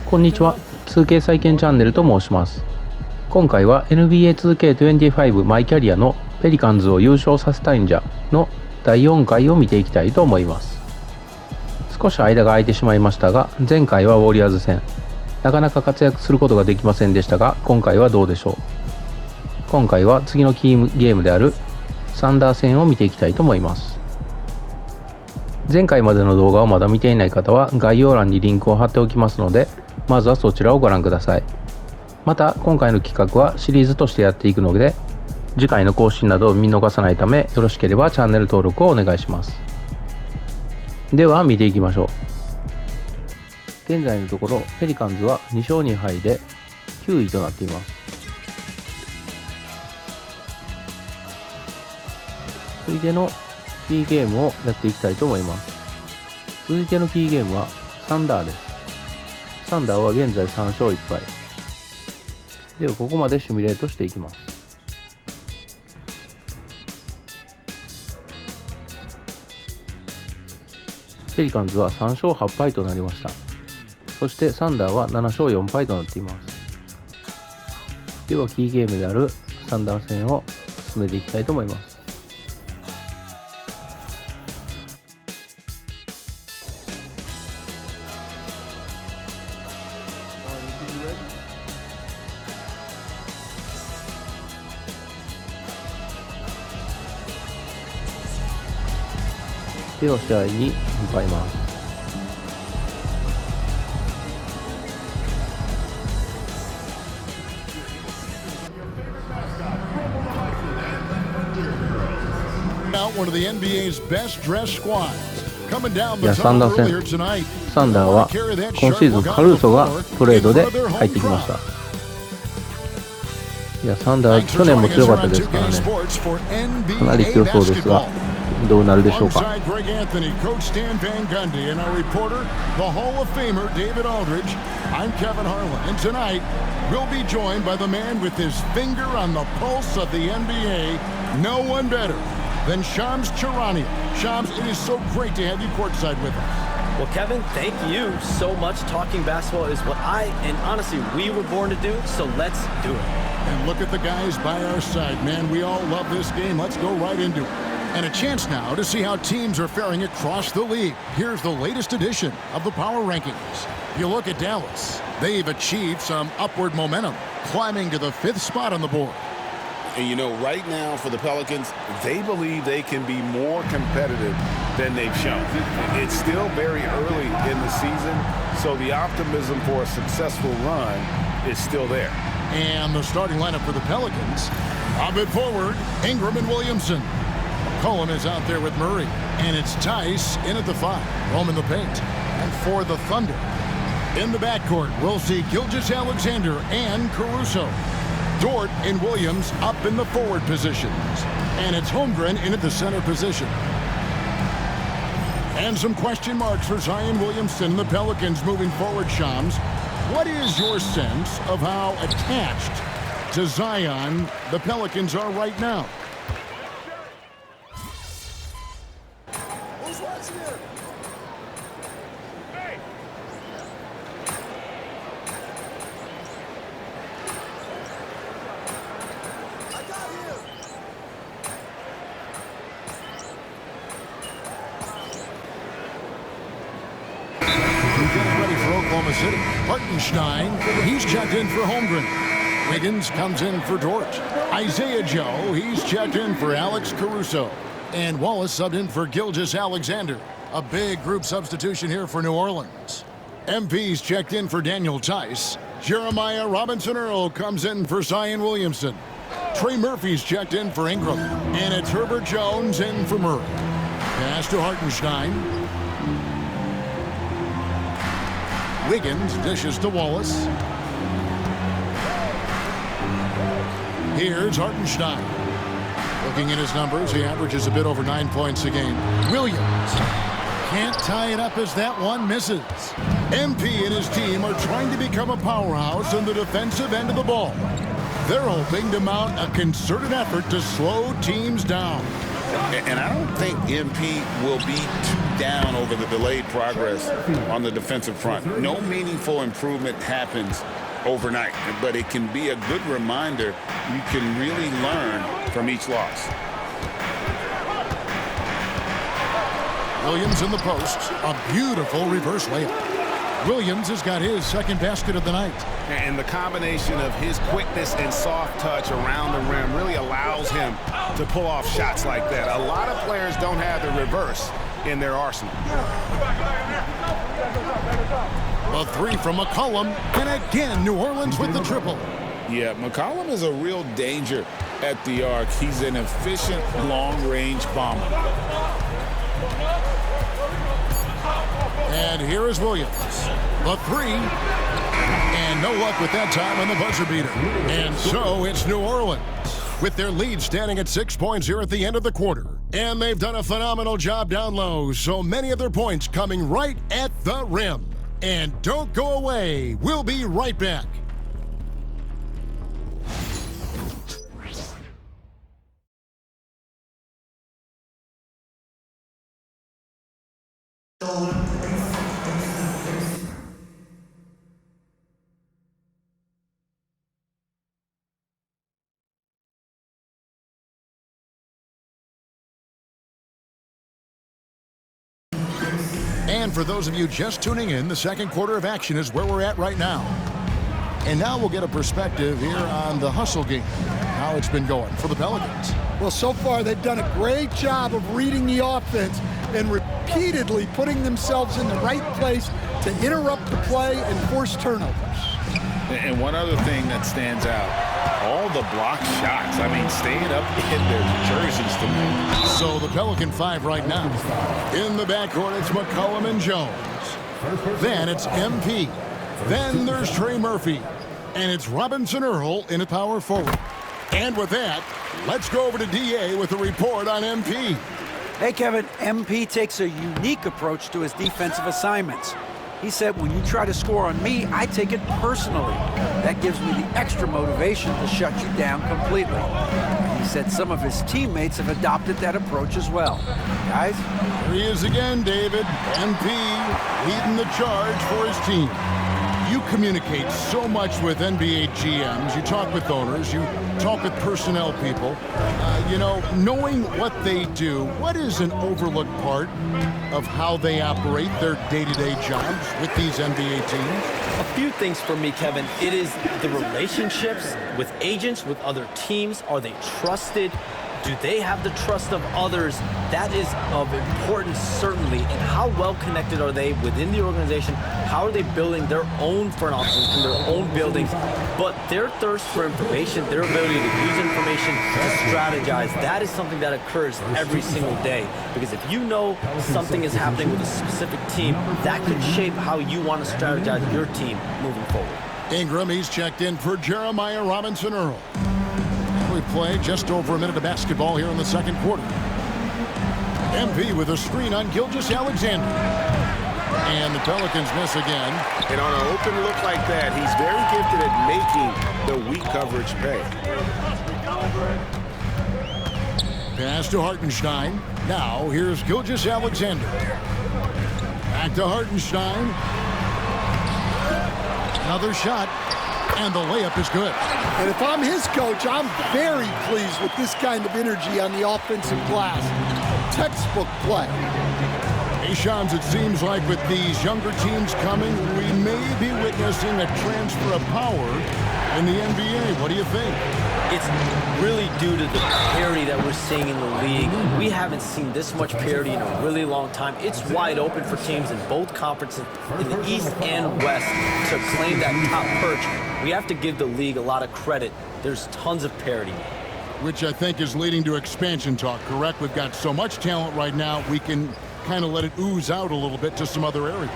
こんにちは、2K 再建チャンネルと申します。今回は NBA2K25 マイキャリアのペリカンズを優勝させたいんじゃの第4回を見ていきたいと思います。少し間が空いてしまいましたが、前回はウォリアーズ戦、なかなか活躍することができませんでしたが、今回はどうでしょう。今回は次のキーゲームであるサンダー戦を見ていきたいと思います。前回までの動画をまだ見ていない方は概要欄にリンクを貼っておきますので、まずはそちらをご覧ください。また今回の企画はシリーズとしてやっていくので、次回の更新などを見逃さないため、よろしければチャンネル登録をお願いします。では見ていきましょう。現在のところペリカンズは2勝2敗で9位となっています。続いてのキーゲームをやっていきたいと思います。続いてのキーゲームはサンダーです。サンダーは現在3勝1敗。ではここまでシミュレートしていきます。ペリカンズは3勝8敗となりました。そしてサンダーは7勝4敗となっています。ではキーゲームであるサンダー戦を進めていきたいと思います。では試合に向かいます。いや、サンダー戦、サンダーは今シーズンカルーソがトレードで入ってきました。いや、サンダー去年も強かったですからね、かなり強そうですが、どうなるでしょうか。Then Shams Charania. Shams, it is so great to have you courtside with us. Well, Kevin, thank you so much. Talking basketball is what and honestly, we were born to do, so let's do it. And look at the guys by our side, man. We all love this game. Let's go right into it. And a chance now to see how teams are faring across the league. Here's the latest edition of the Power Rankings. You look at Dallas. They've achieved some upward momentum, climbing to the 5th spot on the board. And you know, right now for the Pelicans, they believe they can be more competitive than they've shown. It's still very early in the season, so the optimism for a successful run is still there. And the starting lineup for the Pelicans, a bit forward, Ingram and Williamson. Cohen is out there with Murray, and it's Tice in at the 5, home in the paint. And for the Thunder, in the backcourt, we'll see Gilgeous-Alexander and Caruso. Dort and Williams up in the forward positions. And it's Holmgren in at the center position. And some question marks for Zion Williamson, the Pelicans moving forward, Shams. What is your sense of how attached to Zion the Pelicans are right now? Getting ready for Oklahoma City. Hartenstein, he's checked in for Holmgren. Wiggins comes in for Dort. Isaiah Joe, he's checked in for Alex Caruso. And Wallace subbed in for Gilgeous-Alexander. A big group substitution here for New Orleans. MP's checked in for Daniel Tice. Jeremiah Robinson-Earl comes in for Zion Williamson. Trey Murphy's checked in for Ingram. And it's Herbert Jones in for Murray. Pass to Hartenstein. Wiggins dishes to Wallace. Here's Hartenstein. Looking at his numbers, he averages a bit over 9 points a game. Williams can't tie it up as that one misses. MP and his team are trying to become a powerhouse on the defensive end of the ball. They're hoping to mount a concerted effort to slow teams down. And I don't think MP will be too down over the delayed progress on the defensive front. No meaningful improvement happens overnight, but it can be a good reminder you can really learn from each loss. Williams in the post. A beautiful reverse layup. Williams has got his second basket of the night. And the combination of his quickness and soft touch around the rim really allows him to pull off shots like that. A lot of players don't have the reverse in their arsenal. A three from McCollum, and again New Orleans with the triple. Yeah, McCollum is a real danger at the arc. He's an efficient long-range bomber. And here is Williams. The three. And no luck with that time on the buzzer beater. And so it's New Orleans with their lead standing at 6 points here at the end of the quarter. And they've done a phenomenal job down low. So many of their points coming right at the rim. And don't go away. We'll be right back. And for those of you just tuning in, the second quarter of action is where we're at right now. And now we'll get a perspective here on the hustle game, how it's been going for the Pelicans. Well, so far they've done a great job of reading the offense and repeatedly putting themselves in the right place to interrupt the play and force turnovers. And one other thing that stands out, all the block shots. I mean, staying up in their jerseys to me. So the Pelican 5 right now. In the backcourt, it's McCollum and Jones. Then it's MP. Then there's Trey Murphy. And it's Robinson Earl in a power forward. And with that, let's go over to DA with a report on MP. Hey, Kevin, MP takes a unique approach to his defensive assignments. He said, when you try to score on me, I take it personally. That gives me the extra motivation to shut you down completely. He said some of his teammates have adopted that approach as well. Guys? Here he is again, David. MP leading the charge for his team. You communicate so much with NBA GMs. You talk with owners. You talk with personnel people. Knowing what they do, what is an overlooked part of how they operate their day-to-day jobs with these NBA teams? A few things for me, Kevin. It is the relationships with agents, with other teams. Are they trusted? Do they have the trust of others? That is of importance, certainly. And how well connected are they within the organization? How are they building their own front offices in their own buildings? But their thirst for information, their ability to use information to strategize, that is something that occurs every single day. Because if you know something is happening with a specific team, that could shape how you want to strategize your team moving forward. Ingram, he's checked in for Jeremiah Robinson Earl. We play just over a minute of basketball here in the second quarter. MP with a screen on Gilgeous-Alexander. And the Pelicans miss again. And on an open look like that, he's very gifted at making the weak coverage pay. Pass to Hartenstein. Now here's Gilgeous-Alexander. Back to Hartenstein. Another shot. And the layup is good. And if I'm his coach, I'm very pleased with this kind of energy on the offensive glass. Textbook play. Shams, it seems like with these younger teams coming, we may be witnessing a transfer of power in the NBA. What do you think? It's really due to the parity that we're seeing in the league. We haven't seen this much parity in a really long time. It's wide open for teams in both conferences, in the East and West, to claim that top perch. We have to give the league a lot of credit. There's tons of parity. Which I think is leading to expansion talk, correct? We've got so much talent right now, we can kind of let it ooze out a little bit to some other areas.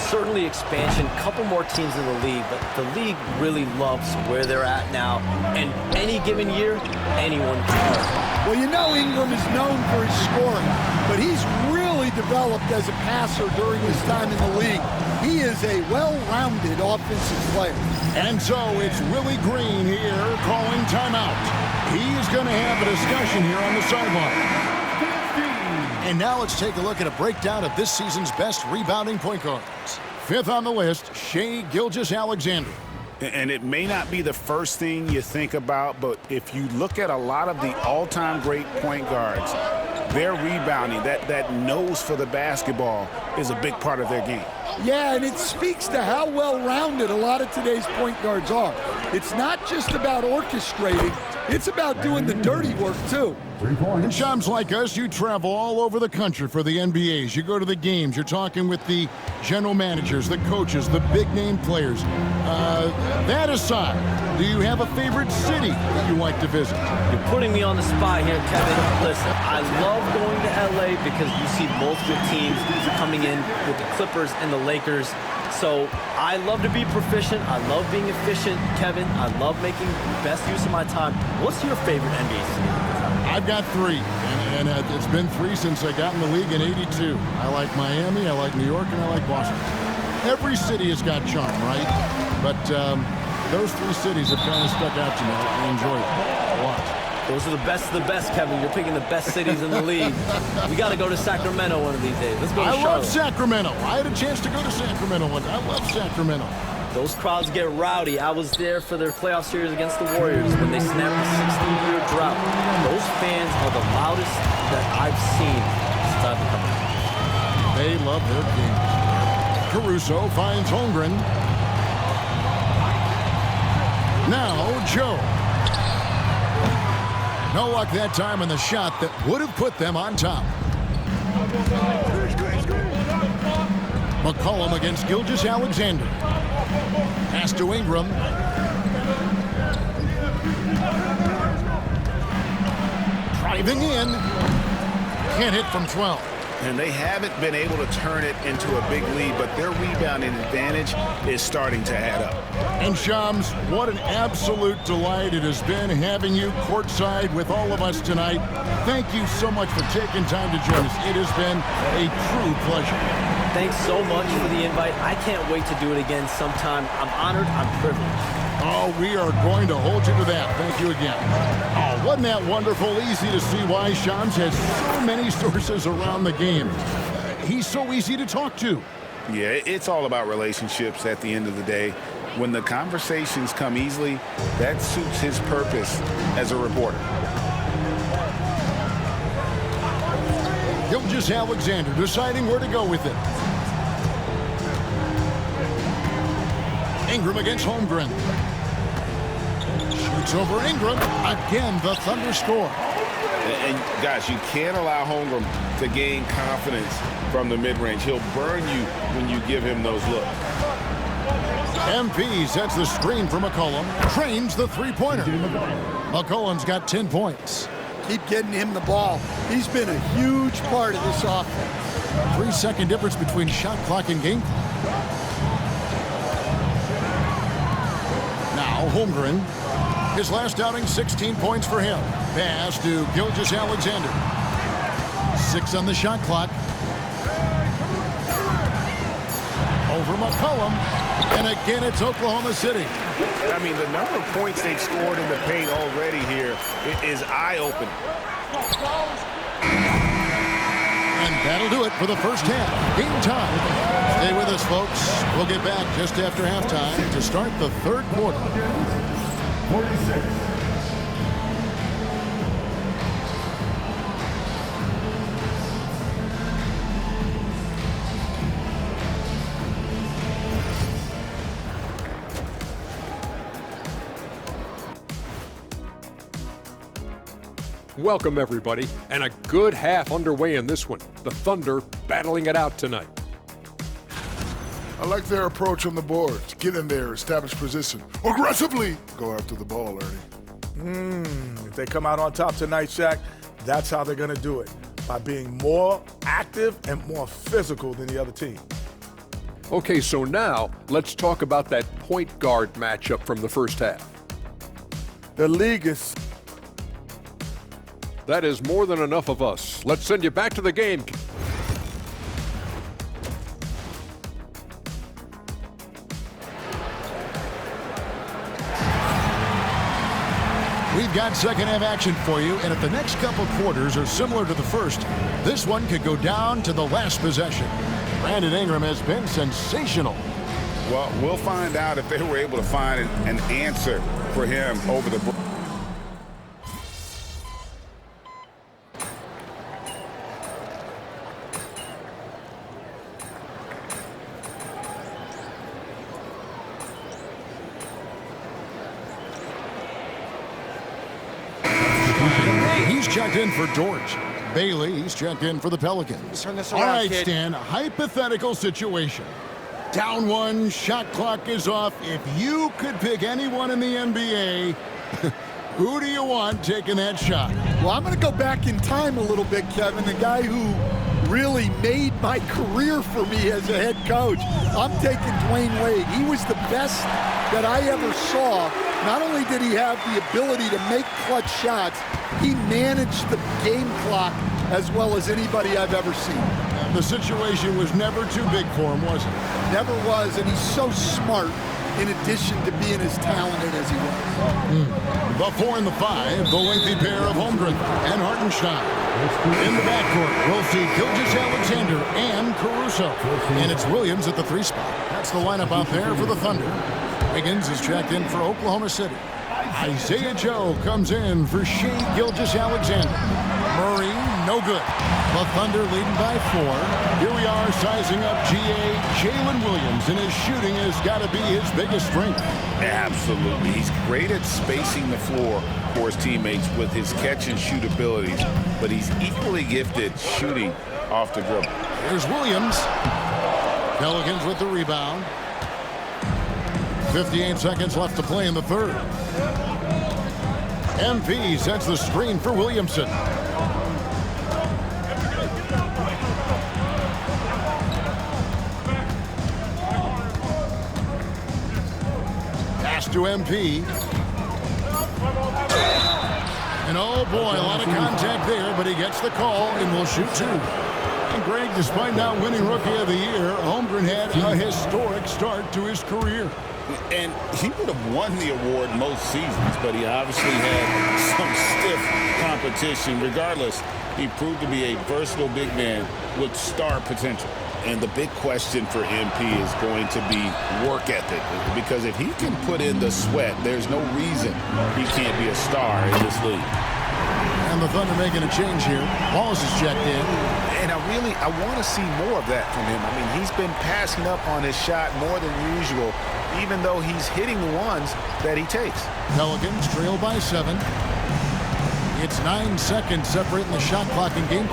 Certainly expansion, couple more teams in the league, but the league really loves where they're at now. And any given year, anyone can. Well, Ingram is known for his scoring, but he's really developed as a passer during his time in the league. He is a well-rounded offensive player. And so it's Willie Green here calling timeout. He's going to have a discussion here on the sideline. And now let's take a look at a breakdown of this season's best rebounding point guards. Fifth on the list, Shai Gilgeous-Alexander. And it may not be the first thing you think about, but if you look at a lot of the all-time great point guards, their rebounding, that nose for the basketball is a big part of their game. Yeah, and it speaks to how well-rounded a lot of today's point guards are. It's not just about orchestrating, it's about doing the dirty work, too. And chums like us, you travel all over the country for the NBAs. You go to the games. You're talking with the general managers, the coaches, the big-name players. That aside, do you have a favorite city that you like to visit? You're putting me on the spot here, Kevin. Listen, I love going to LA because you see multiple teams coming in with the Clippers and the Lakers. So I love to be proficient. I love being efficient, Kevin. I love making the best use of my time. What's your favorite NBA city? I've got three, and it's been three since I got in the league in '82. I like Miami, I like New York, and I like Boston. Every city has got charm, right? But those three cities have kind of stuck out to me. I enjoy it a lot. Those are the best of the best, Kevin. You're picking the best cities in the league. We got to go to Sacramento one of these days. Let's go to Charlotte. I love Sacramento. I had a chance to go to Sacramento once. I love Sacramento. Those crowds get rowdy. I was there for their playoff series against the Warriors when they snapped a 16-year drought. Those fans are the loudest that I've seen since I've become a fan. They love their game. Caruso finds Holmgren. Now Joe. No luck that time in the shot that would have put them on top. McCollum against Gilgeous-Alexander. Pass to Ingram. Driving in. Can't hit from 12. And they haven't been able to turn it into a big lead, but their rebounding advantage is starting to add up. And Shams, what an absolute delight it has been having you courtside with all of us tonight. Thank you so much for taking time to join us. It has been a true pleasure. Thanks so much for the invite. I can't wait to do it again sometime. I'm honored. I'm privileged. Oh, we are going to hold you to that. Thank you again. Oh, wasn't that wonderful? Easy to see why Shams has so many sources around the game. He's so easy to talk to. Yeah, it's all about relationships at the end of the day. When the conversations come easily, that suits his purpose as a reporter. Gilgeous-Alexander deciding where to go with it. Ingram against Holmgren. Shoots over Ingram. Again, the Thunder score. And guys, you can't allow Holmgren to gain confidence from the mid-range. He'll burn you when you give him those looks. MP sets the screen for McCollum. Trains the three-pointer. McCollum's got 10 points. Keep getting him the ball. He's been a huge part of this offense. 3-second difference between shot clock and game clock. Now Holmgren. His last outing, 16 points for him. Pass to Gilgeous-Alexander. 6 on the shot clock. Over McCollum. And again, it's Oklahoma City. I mean, the number of points they've scored in the paint already here is eye-opening. And that'll do it for the first half. Game time. Stay with us, folks. We'll get back just after halftime to start the third quarter. 46. Welcome, everybody, and a good half underway in this one. The Thunder battling it out tonight. I like their approach on the boards. Get in there, establish position. Aggressively go after the ball, Ernie. If they come out on top tonight, Shaq, that's how they're going to do it, by being more active and more physical than the other team. Okay, so now let's talk about that point guard matchup from the first half. The league is... That is more than enough of us. Let's send you back to the game. We've got second half action for you, and if the next couple quarters are similar to the first, this one could go down to the last possession. Brandon Ingram has been sensational. Well, we'll find out if they were able to find an answer for him over the break. He's checked in for George. Bailey, he's checked in for the Pelicans. Turn this All around, right, kid. Stan, hypothetical situation. Down one, shot clock is off. If you could pick anyone in the NBA, who do you want taking that shot? Well, I'm going to go back in time a little bit, Kevin. The guy who really made my career for me as a head coach. I'm taking Dwayne Wade. He was the best that I ever saw. Not only did he have the ability to make clutch shots, he managed the game clock as well as anybody I've ever seen. The situation was never too big for him, was it? Never was, and he's so smart in addition to being as talented as he was. The 4 and the 5, the lengthy pair of Holmgren and Hartenstein. In the backcourt, we'll see Gilgeous-Alexander and Caruso. And it's Williams at the 3 spot. That's the lineup out there for the Thunder. Wiggins is checked in for Oklahoma City. Isaiah Joe comes in for Shea Gilgeous-Alexander. Murray, no good. The Thunder leading by 4. Here we are sizing up GA Jalen Williams, and his shooting has got to be his biggest strength. Absolutely. He's great at spacing the floor for his teammates with his catch and shoot abilities, but he's equally gifted shooting off the dribble. Here's Williams. Pelicans with the rebound. 58 seconds left to play in the third. MP sets the screen for Williamson. Pass to MP. And oh boy, a lot of contact there, but he gets the call and will shoot 2. And Greg, despite not winning Rookie of the Year, Holmgren had a historic start to his career. And he would have won the award most seasons, but he obviously had some stiff competition. Regardless, he proved to be a versatile big man with star potential. And the big question for MP is going to be work ethic, because if he can put in the sweat, there's no reason he can't be a star in this league. And the Thunder making a change here. Wallace is checked in. And I want to see more of that from him. I mean, he's been passing up on his shot more than usual, even though he's hitting the ones that he takes. Pelicans trail by 7. It's 9 seconds separating the shot clock and game.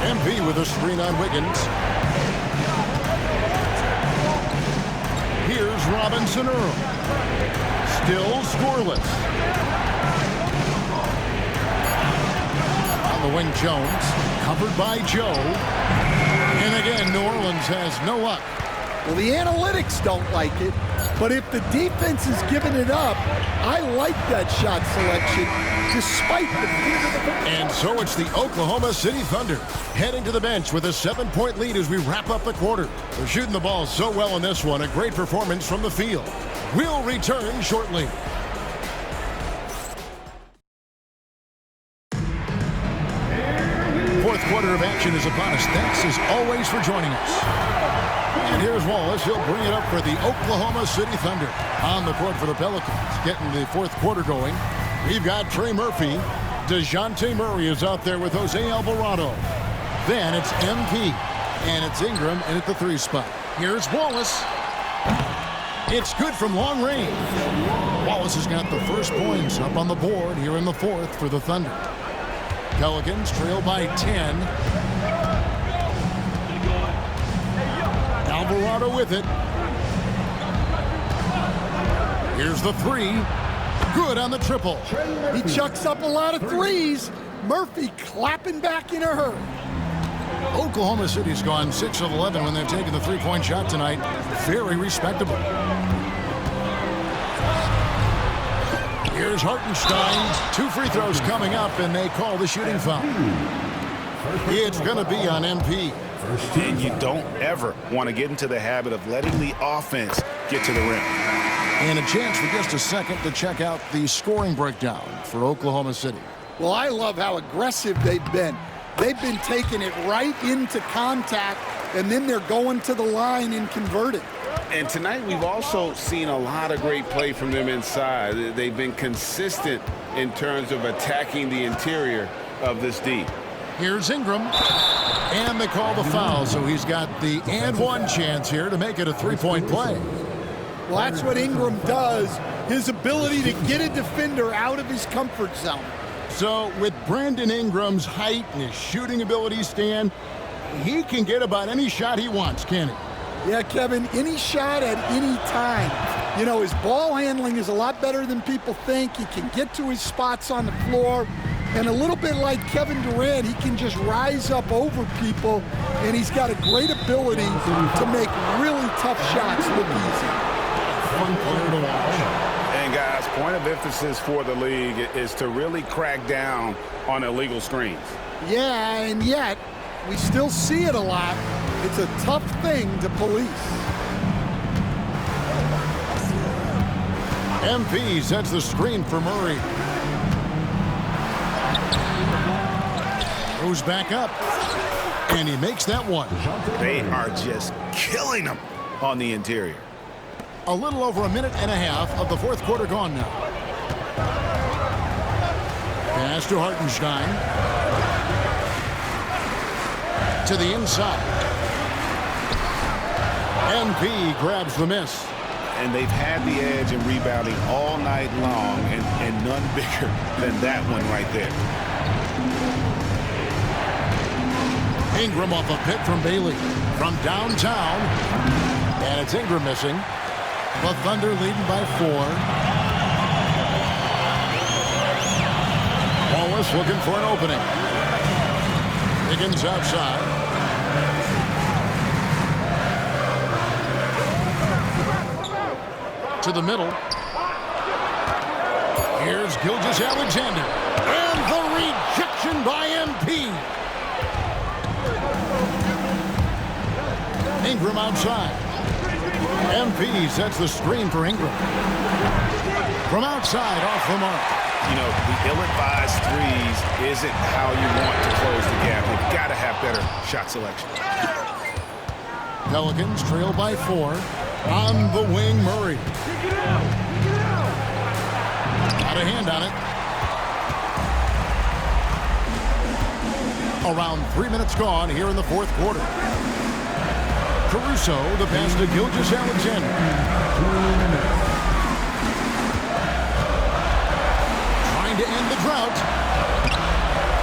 MP with a screen on Wiggins. Here's Robinson Earl. Still scoreless. On the wing, Jones. Covered by Joe. And again, New Orleans has no luck. Well, the analytics don't like it, but if the defense is giving it up, I like that shot selection, despite the... And so it's the Oklahoma City Thunder heading to the bench with a 7-point lead as we wrap up the quarter. They're shooting the ball so well in this one. A great performance from the field. We'll return shortly. Fourth quarter of action is upon us. Thanks as always for joining us. And here's Wallace. He'll bring it up for the Oklahoma City Thunder. On the court for the Pelicans, getting the fourth quarter going. We've got Trey Murphy. DeJounte Murray is out there with Jose Alvarado. Then it's MP. And it's Ingram in at the 3 spot. Here's Wallace. It's good from long range. Wallace has got the first points up on the board here in the fourth for the Thunder. Pelicans trail by 10. Alvarado with it. Here's the 3. Good on the triple. He chucks up a lot of threes. Murphy clapping back in a hurry. Oklahoma City's gone 6 of 11 when they've taken the 3-point shot tonight. Very respectable. Here's Hartenstein. 2 free throws coming up, and they call the shooting foul. It's going to be on MP. And you don't ever want to get into the habit of letting the offense get to the rim. And a chance for just a second to check out the scoring breakdown for Oklahoma City. Well, I love how aggressive they've been. They've been taking it right into contact, and then they're going to the line and converting. And tonight we've also seen a lot of great play from them inside. They've been consistent in terms of attacking the interior of this D. Here's Ingram, and they call the foul, so he's got the and one chance here to make it a three-point play. Well, that's what Ingram does, his ability to get a defender out of his comfort zone. So with Brandon Ingram's height and his shooting ability, Stan, he can get about any shot he wants, can he? Yeah, Kevin, any shot at any time. You know, his ball handling is a lot better than people think. He can get to his spots on the floor. And a little bit like Kevin Durant, he can just rise up over people, and he's got a great ability to make really tough shots look easy. Fun player to watch. And guys, point of emphasis for the league is to really crack down on illegal screens. Yeah, and yet we still see it a lot. It's a tough thing to police. MP sets the screen for Murray. Goes back up, and he makes that one. They are just killing them on the interior. A little over a minute and a half of the fourth quarter gone now. Pass to Hartenstein. To the inside. MP grabs the miss. And they've had the edge in rebounding all night long, and none bigger than that one right there. Ingram off a pick from Bailey. From downtown. And it's Ingram missing. The Thunder leading by 4. Wallace looking for an opening. Higgins outside. To the middle. Here's Gilgeous-Alexander. And the rejection by MP. Ingram outside. MP sets the screen for Ingram. From outside, off the mark. You know, the ill-advised threes isn't how you want to close the gap. You've got to have better shot selection. Pelicans trail by 4. On the wing, Murray. Got a hand on it. Around 3 minutes gone here in the fourth quarter. Caruso, the pass to Gilgeous-Alexander. Trying to end the drought.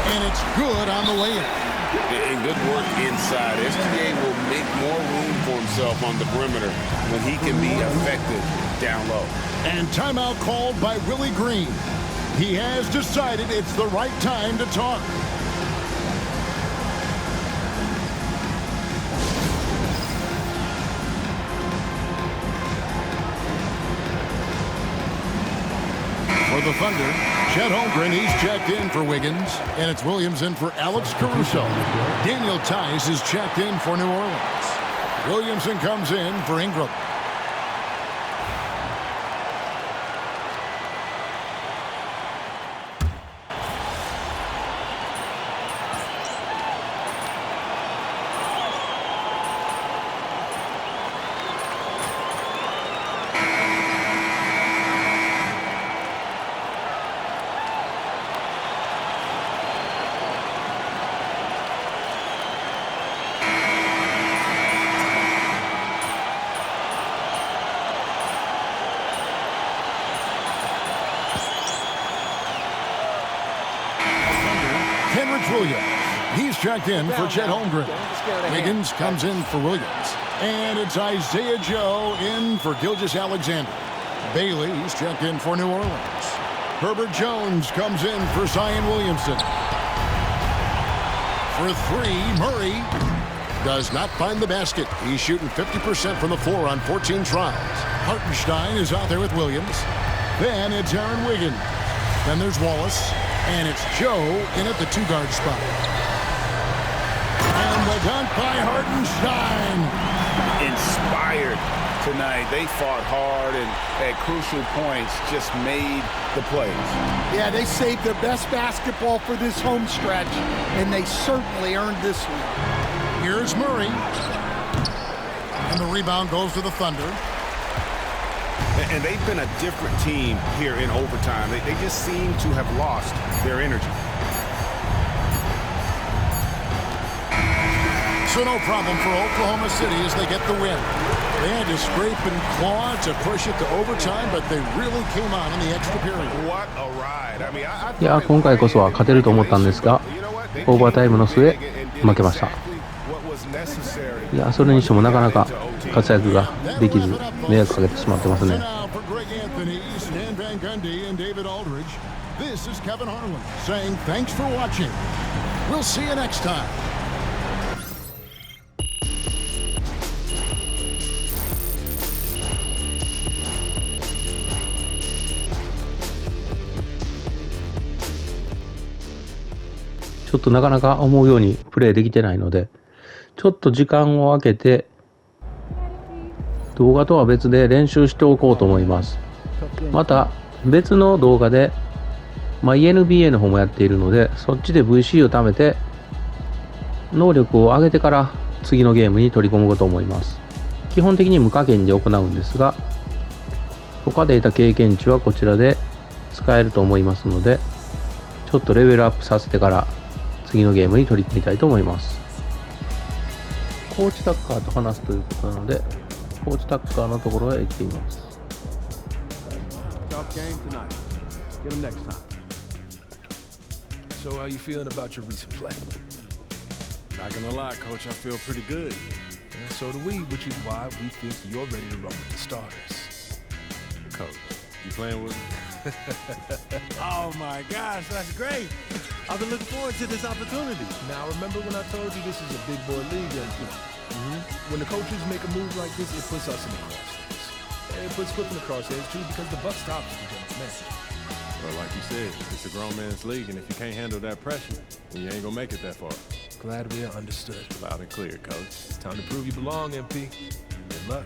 And it's good on the layup. And good work inside. SGA will make more room for himself on the perimeter when he can be effective down low. And timeout called by Willie Green. He has decided it's the right time to talk. For the Thunder, Chet Holmgren, he's checked in for Wiggins, and it's Williams in for Alex Caruso. Daniel Tice is checked in for New Orleans. Williamson comes in for Ingram. Williams. He's checked in for Chet Holmgren. Wiggins comes in for Williams. And it's Isaiah Joe in for Gilgeous-Alexander. Bailey, he's checked in for New Orleans. Herbert Jones comes in for Zion Williamson. For 3, Murray does not find the basket. He's shooting 50% from the floor on 14 tries. Hartenstein is out there with Williams. Then it's Aaron Wiggins. Then there's Wallace. And it's Joe in at the 2-guard spot. And the the dunk by Hartenstein. Inspired tonight. They fought hard and at crucial points just made the plays. Yeah, they saved their best basketball for this home stretch, and they certainly earned this one. Here's Murray. And the rebound goes to the Thunder. And they've been a different team here in overtime. They just seem to have lost their energy. So no problem for Oklahoma City as they get the win. They had to scrape and claw to push it to overtime, but they really came on in the extra period. What a ride. I mean, I いや今回こそは勝てると思ったんですが、オーバータイムの末負けました。いやそれにしてもなかなか活躍ができず迷惑かけてしまってますね。This is Kevin Harlan saying thanks for watching. We'll see you next time. ちょっとなかなか思うようにプレイできてないので、ちょっと時間を空けて動画とは別で練習しておこうと思います。また別の動画でMYNBA の方もやっているので、そっちで VC を貯めて能力を上げてから次のゲームに取り込もうと思います。基本的に無課金で行うんですが、他で得た経験値はこちらで使えると思いますので、ちょっとレベルアップさせてから次のゲームに取り組みたいと思います。コーチタッカーと話すということなので、コーチタッカーのところへ行ってみます。So how you feeling about your recent play? Not gonna lie, Coach, I feel pretty good. And so do we, which is why we think you're ready to run with the starters. Coach, you playing with me? Oh my gosh, that's great. I've been looking forward to this opportunity. Now remember when I told you this is a big boy league, and when the coaches make a move like this, it puts us in the crosshairs. And it puts Cliff in the crosshairs too, because the buck stops the general manager. Well, like you said, it's a grown man's league, and if you can't handle that pressure, then you ain't gonna make it that far. Glad we are understood. Loud and clear, Coach. It's time to prove you belong, MP. Good luck.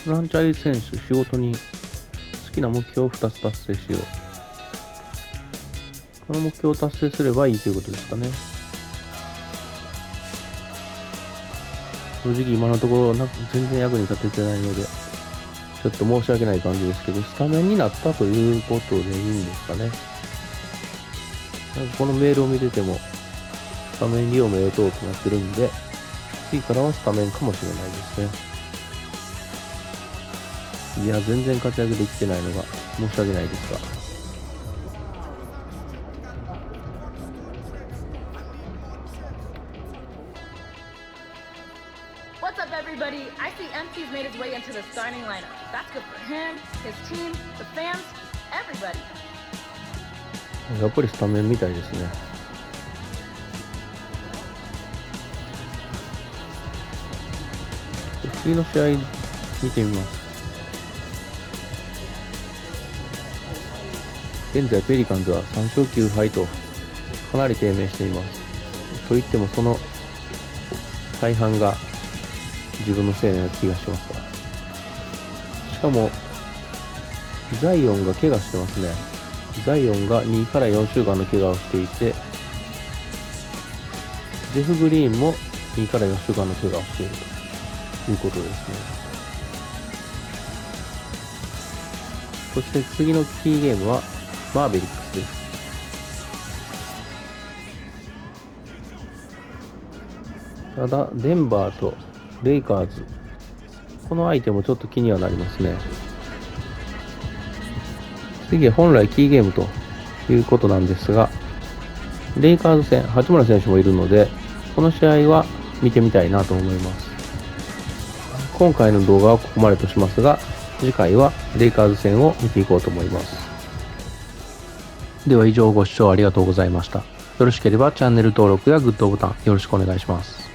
フランチャイズ選手、仕事に好きな目標を2つ達成しよう。この目標を達成すればいいということですかね。正直今のところ全然役に立ててないので、ちょっと申し訳ない感じですけど、スタメンになったということでいいんですかね。なんかこのメールを見てても、スタメン利用名を等となってるんで、次からはスタメンかもしれないですね。いや、全然活躍できてないのが申し訳ないですが。What's up, everybody? I see MT's made his way into the starting lineup. That's good for him, his team, the fans, everybody. やっぱりスタメンみたいですね。次の試合見てみます。現在ペリカンズは3勝9敗とかなり低迷しています。といってもその大半が自分のせいのような気がしますが、しかもザイオンが怪我してますね。ザイオンが2から4週間の怪我をしていて、ジェフ・グリーンも2から4週間の怪我をしているということですね。そして次のキーゲームはマーベリックスです。ただデンバーとレイカーズ、この相手もちょっと気にはなりますね。次は本来キーゲームということなんですが、レイカーズ戦、八村選手もいるので、この試合は見てみたいなと思います。今回の動画はここまでとしますが、次回はレイカーズ戦を見ていこうと思います。では以上ご視聴ありがとうございました。よろしければチャンネル登録やグッドボタンよろしくお願いします。